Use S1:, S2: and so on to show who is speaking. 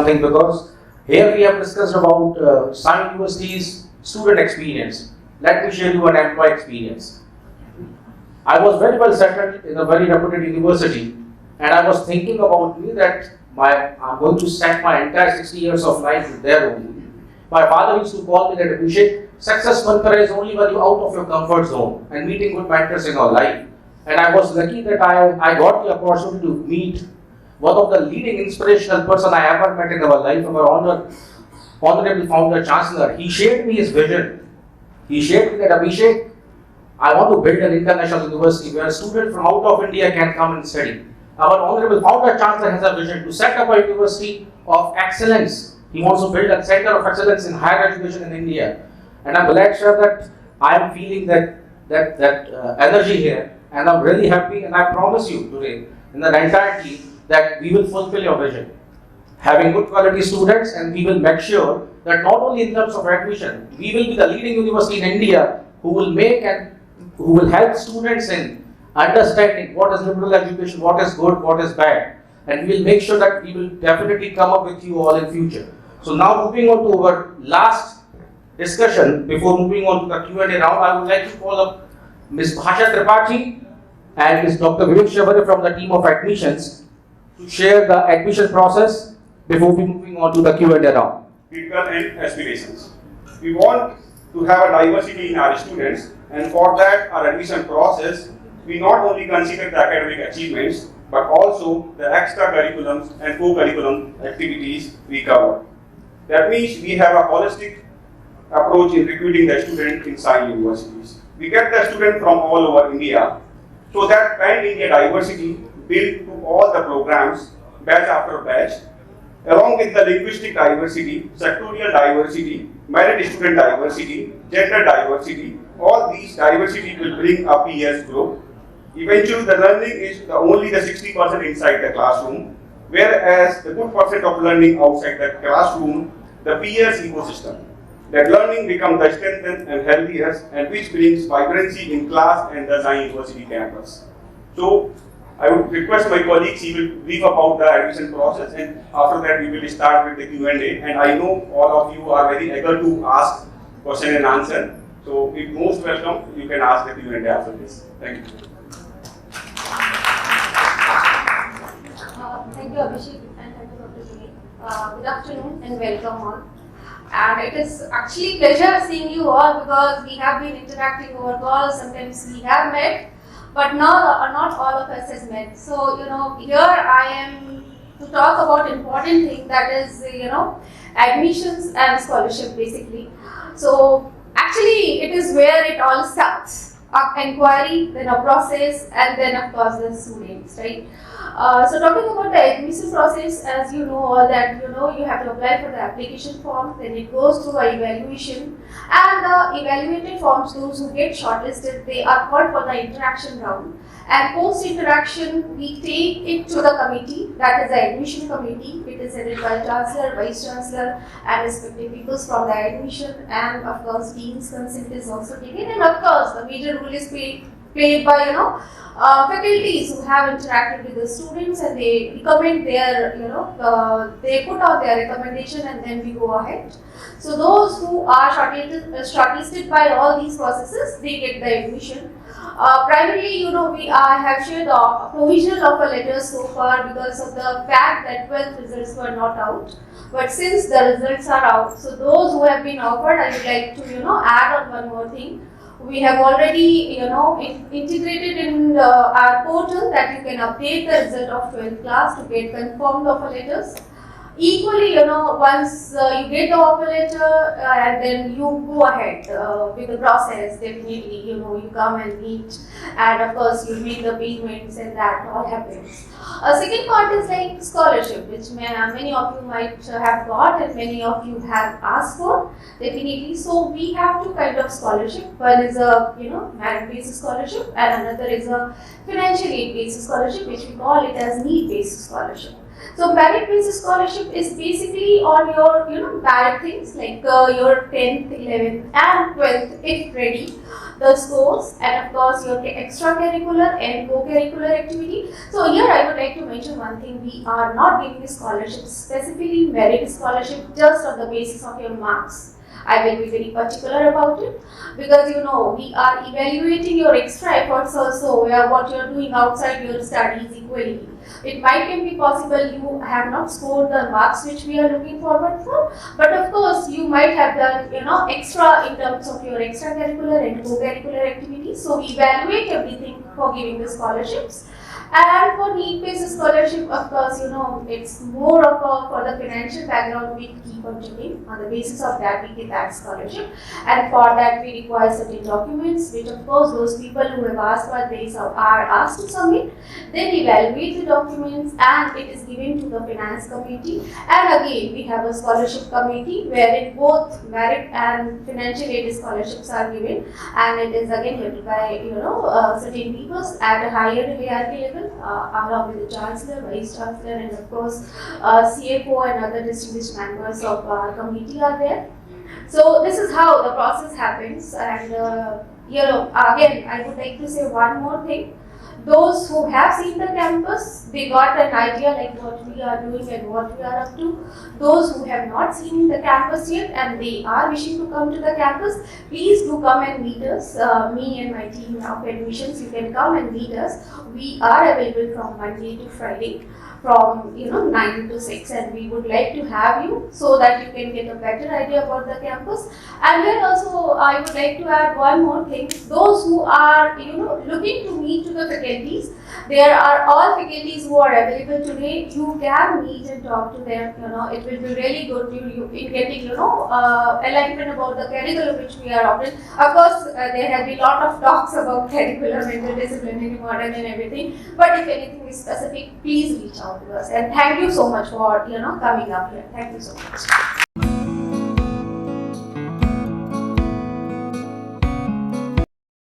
S1: something, because here we have discussed about Sai University's student experience. Let me share you an employee experience. I was very well settled in a very reputed university, and I was thinking about me that I'm going to set my entire 60 years of life with there only. My father used to call me that, Abhishek, success mantra is only when you're out of your comfort zone and meeting good mentors in your life. And I was lucky that I got the opportunity to meet one of the leading inspirational person I ever met in our life, our honorable founder chancellor. He shared me his vision. He shared me that, Abhishek, I want to build an international university where a student from out of India can come and study. Our honorable founder chancellor has a vision to set up a university of excellence. He wants to build a center of excellence in higher education in India. And I'm glad, sir, that I am feeling that energy here. And I'm really happy, and I promise you today, in the entire team, that we will fulfill your vision. Having good quality students, and we will make sure that not only in terms of admission, we will be the leading university in India who will make and who will help students in understanding what is liberal education, what is good, what is bad. And we will make sure that we will definitely come up with you all in future. So now moving on to our last discussion, before moving on to the Q&A round, I would like to call up Ms. Bhasha Tripathi and Ms. Dr. Vivek Shivhare from the team of admissions to share the admission process before we moving on to the Q&A round.
S2: Critical and aspirations. We want to have a diversity in our students, and for that our admission process, we not only consider the academic achievements but also the extra curriculums and co-curriculum activities we cover. That means we have a holistic approach in recruiting the student in Sai universities. We get the student from all over India, so that pan-India diversity built to all the programs, batch after batch, along with the linguistic diversity, sectorial diversity, merit student diversity, gender diversity. All these diversity will bring a PS group. Eventually, the learning is only the 60% inside the classroom, whereas the good percent of learning outside the classroom, the peers ecosystem. That learning becomes the strengthened and healthier, and which brings vibrancy in class and the Sai University campus. So, I would request my colleagues, he will brief about the admission process, and after that we will start with the Q&A. And I know all of you are very eager to ask question and answer. So, if most welcome, you can ask the Q&A after this. Thank you.
S3: Thank you, Abhishek, and thank you, Dr. Vivek. Good afternoon and welcome all. And it is actually pleasure seeing you all, because we have been interacting over calls. Sometimes we have met, but not all of us has met. So, here I am to talk about important thing, that is, admissions and scholarship basically. So, actually it is where it all starts. Inquiry, then a process, and then of course the students, right? So talking about the admission process, as you know all that, you have to apply for the application form, then it goes through the evaluation, and the evaluated forms, those who get shortlisted, they are called for the interaction round. And post interaction, we take it to the committee, that is the admission committee. It is headed by chancellor, vice chancellor, and respective people from the admission, and of course dean's consent is also taken, and of course the major role is played by faculties who have interacted with the students, and they recommend their they put out their recommendation, and then we go ahead. So those who are shortlisted by all these processes, they get the admission. Primarily, we have shared the provisional offer letters so far because of the fact that 12th results were not out. But since the results are out, so those who have been offered, I would like to add on one more thing. We have already integrated in our portal that you can update the result of 12th class to get confirmed offer letters. Equally, once you get the offer letter and then you go ahead with the process, definitely, you come and meet, and of course you make the payments, and that all happens. A second part is like scholarship, which many of you might have got and many of you have asked for, definitely. So we have two kind of scholarship. One is a merit-based scholarship, and another is a financial aid-based scholarship, which we call it as need-based scholarship. So merit-based scholarship is basically on your merit things like your 10th, 11th and 12th if ready. the scores, and of course your extracurricular and co-curricular activity. So here I would like to mention one thing: we are not giving scholarships, specifically merit scholarship, just on the basis of your marks. I will be very particular about it, because you know we are evaluating your extra efforts also, where what you are doing outside your studies equally. It might can be possible you have not scored the marks which we are looking forward for, but of course you might have done extra in terms of your extracurricular and co-curricular activities. So we evaluate everything for giving the scholarships. And for need-based scholarship, of course, it's more of a for the financial background we keep on checking. On the basis of that, we give that scholarship. And for that, we require certain documents, which of course those people who have asked for this are asked to submit. Then evaluate the documents, and it is given to the finance committee. And again, we have a scholarship committee wherein both merit and financial aid scholarships are given, and it is again headed by certain people at a higher hierarchy level. Along with the Chancellor, Vice Chancellor, and of course CFO and other distinguished members of our committee are there. So this is how the process happens, and again I would like to say one more thing. Those who have seen the campus, they got an idea like what we are doing and what we are up to. Those who have not seen the campus yet and they are wishing to come to the campus, please do come and meet us. Me and my team of admissions, you can come and meet us. We are available from Monday to Friday, from 9 to 6, and we would like to have you so that you can get a better idea about the campus. And then also I would like to add one more thing: those who are looking to meet to the faculties, there are all faculties who are available today. You can meet and talk to them. It will be really good to you in getting enlightenment about the curriculum which we are offering. Of course, there have been a lot of talks about curriculum, interdisciplinary model and everything. But if anything is specific, please reach out to us. And thank you so much for coming up here. Thank you so much.